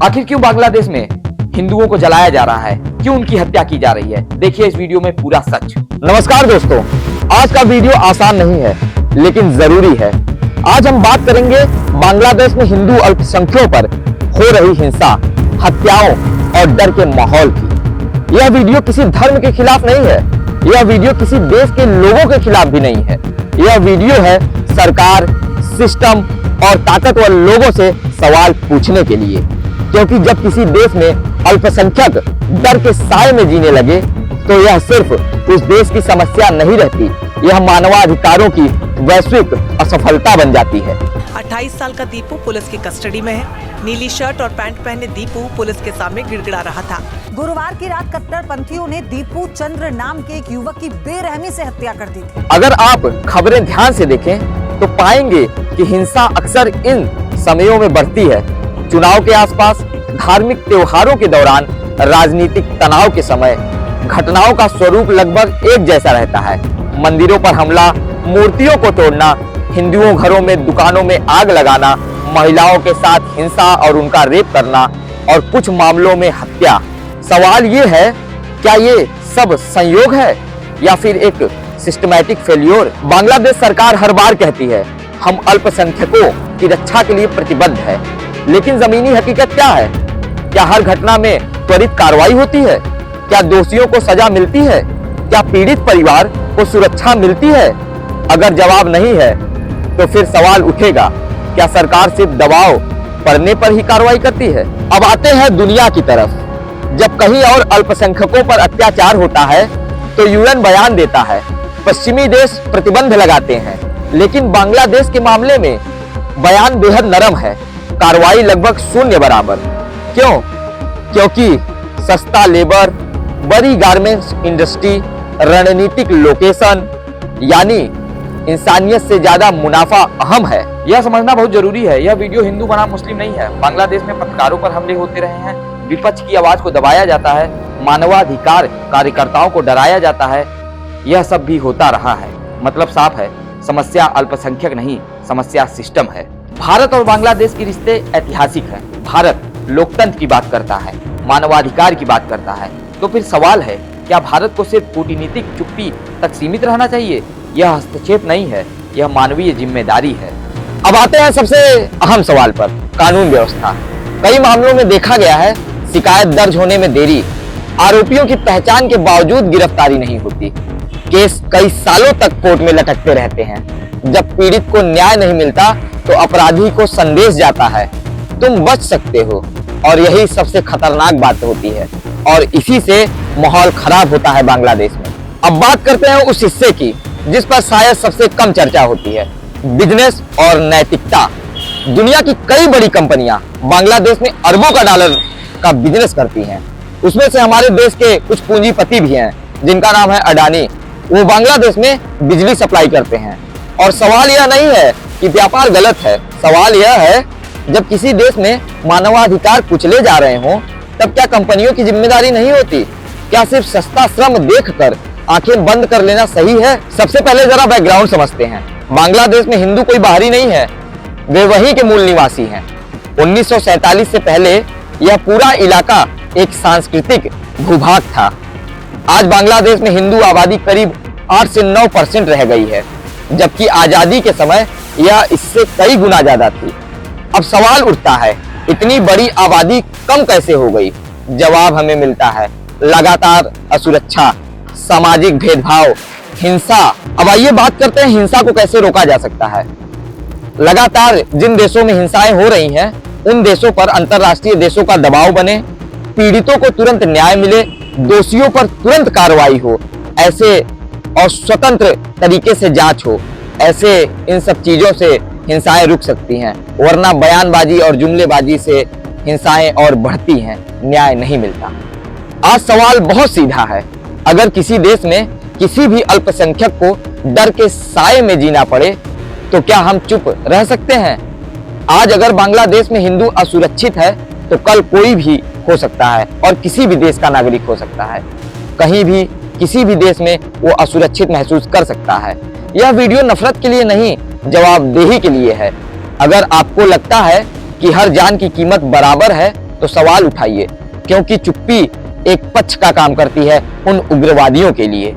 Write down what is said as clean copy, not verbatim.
आखिर क्यों बांग्लादेश में हिंदुओं को जलाया जा रहा है, क्यों उनकी हत्या की जा रही है? देखिए इस वीडियो में पूरा सच। नमस्कार दोस्तों, आज का वीडियो आसान नहीं है लेकिन जरूरी है। आज हम बात करेंगे बांग्लादेश में हिंदू अल्पसंख्यकों पर हो रही हिंसा, हत्याओं और डर के माहौल की। यह वीडियो किसी धर्म के खिलाफ नहीं है, यह वीडियो किसी देश के लोगों के खिलाफ भी नहीं है। यह वीडियो है सरकार, सिस्टम और ताकतवर लोगों से सवाल पूछने के लिए, क्योंकि जब किसी देश में अल्पसंख्यक डर के साए में जीने लगे तो यह सिर्फ उस देश की समस्या नहीं रहती, यह मानवाधिकारों की वैश्विक असफलता बन जाती है। 28 साल का दीपू पुलिस की कस्टडी में है। नीली शर्ट और पैंट पहने दीपू पुलिस के सामने गिड़गिड़ा रहा था। गुरुवार की रात कट्टरपंथियों ने दीपू चंद्र नाम के एक युवक की बेरहमी से हत्या कर दी थी। अगर आप खबरें ध्यान से देखें तो पाएंगे कि हिंसा अक्सर इन समयों में बढ़ती है। चुनाव के आसपास, धार्मिक त्योहारों के दौरान, राजनीतिक तनाव के समय घटनाओं का स्वरूप लगभग एक जैसा रहता है। मंदिरों पर हमला, मूर्तियों को तोड़ना, हिंदुओं घरों में, दुकानों में आग लगाना, महिलाओं के साथ हिंसा और उनका रेप करना और कुछ मामलों में हत्या। सवाल ये है, क्या ये सब संयोग है या फिर एक सिस्टमैटिक फेल्योर? बांग्लादेश सरकार हर बार कहती है हम अल्पसंख्यकों की रक्षा के लिए प्रतिबद्ध है, लेकिन जमीनी हकीकत क्या है? क्या हर घटना में त्वरित कार्रवाई होती है? क्या दोषियों को सजा मिलती है? क्या पीड़ित परिवार को सुरक्षा मिलती है? अगर जवाब नहीं है तो फिर सवाल उठेगा, क्या सरकार सिर्फ दबाव पड़ने पर ही कार्रवाई करती है? अब आते हैं दुनिया की तरफ। जब कहीं और अल्पसंख्यकों पर अत्याचार होता है तो यूएन बयान देता है, पश्चिमी देश प्रतिबंध लगाते हैं, लेकिन बांग्लादेश के मामले में बयान बेहद नरम है, कार्रवाई लगभग शून्य बराबर। क्यों? क्योंकि सस्ता लेबर, बड़ी गारमेंट्स इंडस्ट्री, रणनीतिक लोकेशन, यानी इंसानियत से ज्यादा मुनाफा अहम है। यह समझना बहुत जरूरी है। यह वीडियो हिंदू बनाम मुस्लिम नहीं है। बांग्लादेश में पत्रकारों पर हमले होते रहे हैं, विपक्ष की आवाज को दबाया जाता है, मानवाधिकार कार्यकर्ताओं को डराया जाता है, यह सब भी होता रहा है। मतलब साफ है, समस्या अल्पसंख्यक नहीं, समस्या सिस्टम है। भारत और बांग्लादेश के रिश्ते ऐतिहासिक हैं। भारत लोकतंत्र की बात करता है, मानवाधिकार की बात करता है। तो फिर सवाल है, क्या भारत को सिर्फ कूटनीतिक चुप्पी तक सीमित रहना चाहिए? यह हस्तक्षेप नहीं है, यह मानवीय जिम्मेदारी है। अब आते हैं सबसे अहम सवाल पर, कानून व्यवस्था। कई मामलों में देखा गया है शिकायत दर्ज होने में देरी, आरोपियों की पहचान के बावजूद गिरफ्तारी नहीं होती, केस कई सालों तक कोर्ट में लटकते रहते हैं। जब पीड़ित को न्याय नहीं मिलता तो अपराधी को संदेश जाता है तुम बच सकते हो, और यही सबसे खतरनाक बात होती है, और इसी से माहौल खराब होता है बांग्लादेश में। अब बात करते हैं उस हिस्से की जिस पर शायद सबसे कम चर्चा होती है, बिजनेस और नैतिकता। दुनिया की कई बड़ी कंपनियां बांग्लादेश में अरबों का डॉलर का बिजनेस करती हैं। उसमें से हमारे देश के कुछ पूंजीपति भी हैं जिनका नाम है अडानी। वो बांग्लादेश में बिजली सप्लाई करते हैं। और सवाल यह नहीं है कि व्यापार गलत है, सवाल यह है जब किसी देश में मानवाधिकार कुचले जा रहे हों तब क्या कंपनियों की जिम्मेदारी नहीं होती? क्या सिर्फ सस्ता श्रम देखकर आंखें बंद कर लेना सही है? सबसे पहले जरा बैकग्राउंड समझते हैं। बांग्लादेश में हिंदू कोई बाहरी नहीं है, वे वहीं के मूल निवासी हैं। 1947 से पहले यह पूरा इलाका एक सांस्कृतिक भूभाग था। आज बांग्लादेश में हिंदू आबादी करीब 8 से 9% रह गई है, जबकि आजादी के समय यह इससे कई गुना ज्यादा थी। अब सवाल उठता है, इतनी बड़ी आबादी कम कैसे हो गई? जवाब हमें मिलता है, लगातार असुरक्षा, सामाजिक भेदभाव, हिंसा। अब आइए बात करते हैं हिंसा को कैसे रोका जा सकता है। लगातार जिन देशों में हिंसाएं हो रही हैं, उन देशों पर अंतर्राष्ट्रीय देशों का दबाव बने, पीड़ितों को तुरंत न्याय मिले, दोषियों पर तुरंत कार्रवाई हो, ऐसे और स्वतंत्र तरीके से जांच हो, ऐसे इन सब चीजों से हिंसाएं रुक सकती हैं। वरना बयानबाजी और जुमलेबाजी से हिंसाएं और बढ़ती हैं, न्याय नहीं मिलता। आज सवाल बहुत सीधा है, अगर किसी देश में किसी भी अल्पसंख्यक को डर के साए में जीना पड़े तो क्या हम चुप रह सकते हैं? आज अगर बांग्लादेश में हिंदू असुरक्षित है तो कल कोई भी हो सकता है और किसी भी देश का नागरिक हो सकता है। कहीं भी किसी भी देश में वो असुरक्षित महसूस कर सकता है। यह वीडियो नफरत के लिए नहीं, जवाबदेही के लिए है। अगर आपको लगता है कि हर जान की कीमत बराबर है तो सवाल उठाइए, क्योंकि चुप्पी एक पक्ष का काम करती है उन उग्रवादियों के लिए।